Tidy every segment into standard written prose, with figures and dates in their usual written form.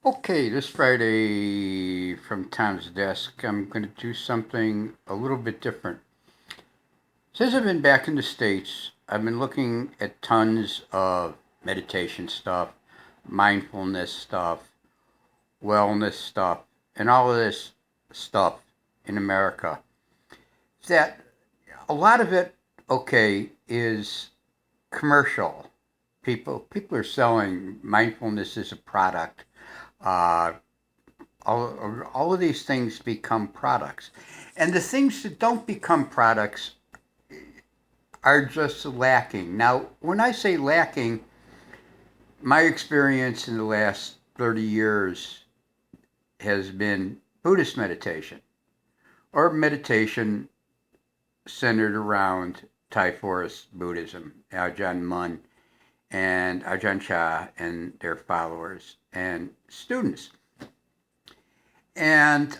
Okay, this Friday from Tom's desk, I'm going to do something a little bit different. Since I've been back in the States, I've been looking at tons of meditation stuff, mindfulness stuff, wellness stuff, and all of this stuff in America. That a lot of it, okay, is commercial. People are selling mindfulness as a product. Uh, all of these things become products. And the things that don't become products are just lacking. Now, when I say lacking, my experience in the last 30 years has been Buddhist meditation or meditation centered around Thai forest Buddhism, Ajahn Mun and Ajahn Chah and their followers and students. And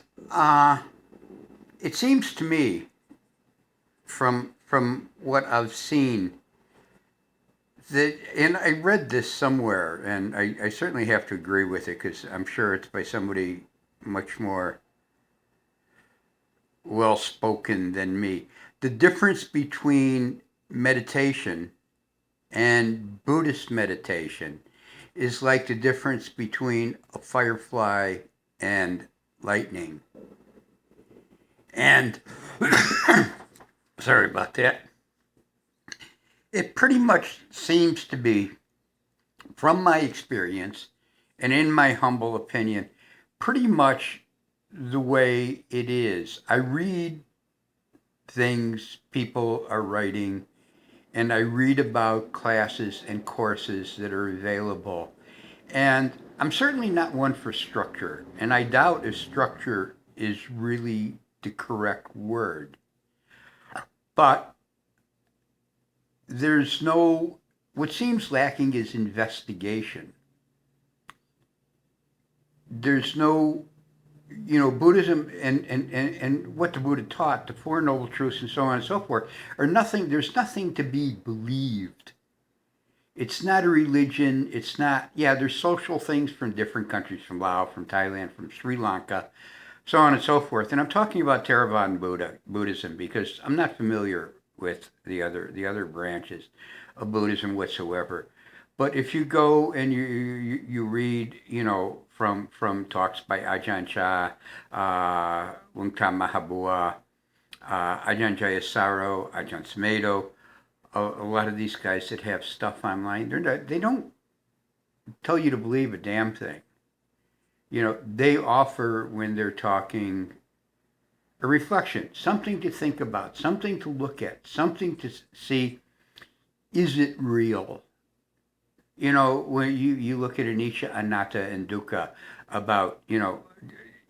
it seems to me, from what I've seen, that, and I read this somewhere, and I certainly have to agree with it because I'm sure it's by somebody much more well spoken than me. The difference between meditation and Buddhist meditation is like the difference between a firefly and lightning. And sorry about that. It pretty much seems to be, from my experience and in my humble opinion, pretty much the way it is. I read things people are writing, and I read about classes and courses that are available. And I'm certainly not one for structure, and I doubt if structure is really the correct word. But there's no, what seems lacking is investigation. There's no, Buddhism and what the Buddha taught, the Four Noble Truths and so on and so forth, are nothing, there's nothing to be believed. It's not a religion. It's not, yeah, there's social things from different countries, from Laos, from Thailand, from Sri Lanka, so on and so forth. And I'm talking about Theravada Buddhism because I'm not familiar with the other branches of Buddhism whatsoever. But if you go and you read, from talks by Ajahn Chah, Lungta Mahabua, Ajahn Jayasaro, Ajahn Smedo, a lot of these guys that have stuff online, they don't tell you to believe a damn thing. They offer, when they're talking, a reflection, something to think about, something to look at, something to see, is it real? When you look at Anicca, Anatta, and Dukkha about,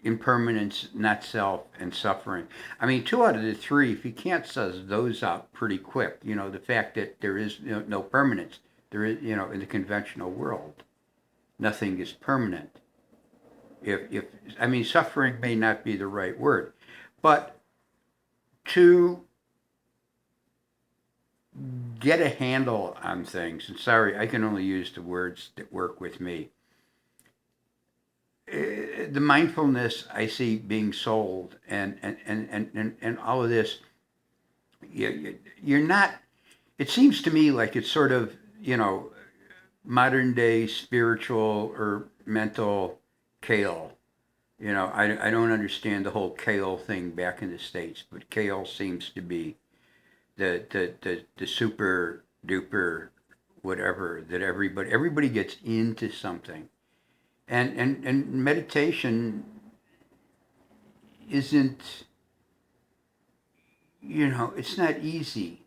impermanence, not self, and suffering. I mean, two out of the three, if you can't suss those out pretty quick, the fact that there is no permanence, there is, in the conventional world, nothing is permanent. If I mean, suffering may not be the right word, but to get a handle on things, and sorry, I can only use the words that work with me. The mindfulness I see being sold, and all of this, you're not. It seems to me like it's sort of, modern day spiritual or mental kale. I don't understand the whole kale thing back in the States, but kale seems to be the super duper whatever that everybody gets into something. And meditation isn't, it's not easy.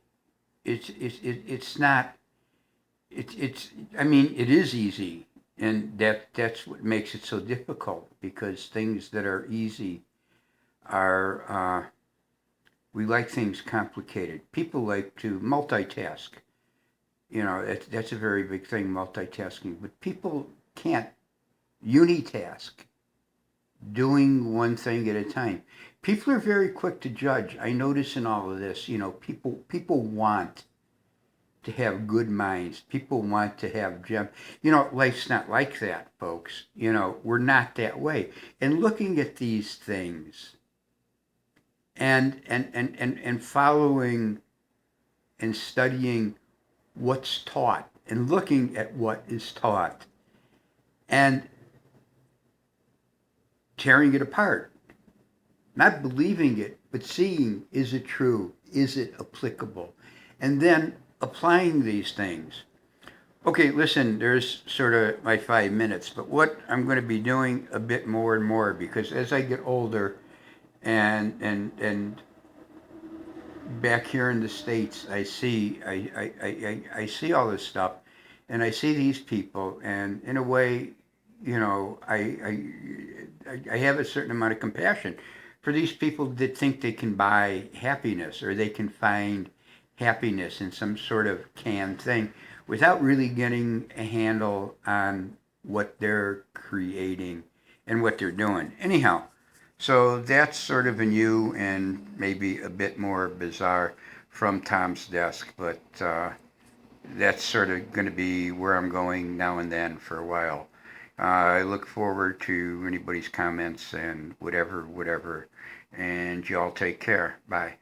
It's not, it's I mean, it is easy, and that's what makes it so difficult, because things that are easy are, we like things complicated. People like to multitask. That's a very big thing, multitasking. But people can't unitask, doing one thing at a time. People are very quick to judge. I notice in all of this, people want to have good minds. People want to have gem. Life's not like that, folks. We're not that way. And looking at these things and following and studying what's taught and looking at what is taught and tearing it apart. Not believing it, but seeing, is it true? Is it applicable? And then applying these things. Okay, listen, there's sort of my 5 minutes, but what I'm going to be doing a bit more and more, because as I get older and back here in the States, I see all this stuff, and I see these people, and in a way, I have a certain amount of compassion for these people that think they can buy happiness or they can find happiness in some sort of canned thing without really getting a handle on what they're creating and what they're doing. Anyhow, so that's sort of a new and maybe a bit more bizarre from Tom's desk, but that's sort of going to be where I'm going now and then for a while. I look forward to anybody's comments and whatever, and y'all take care. Bye.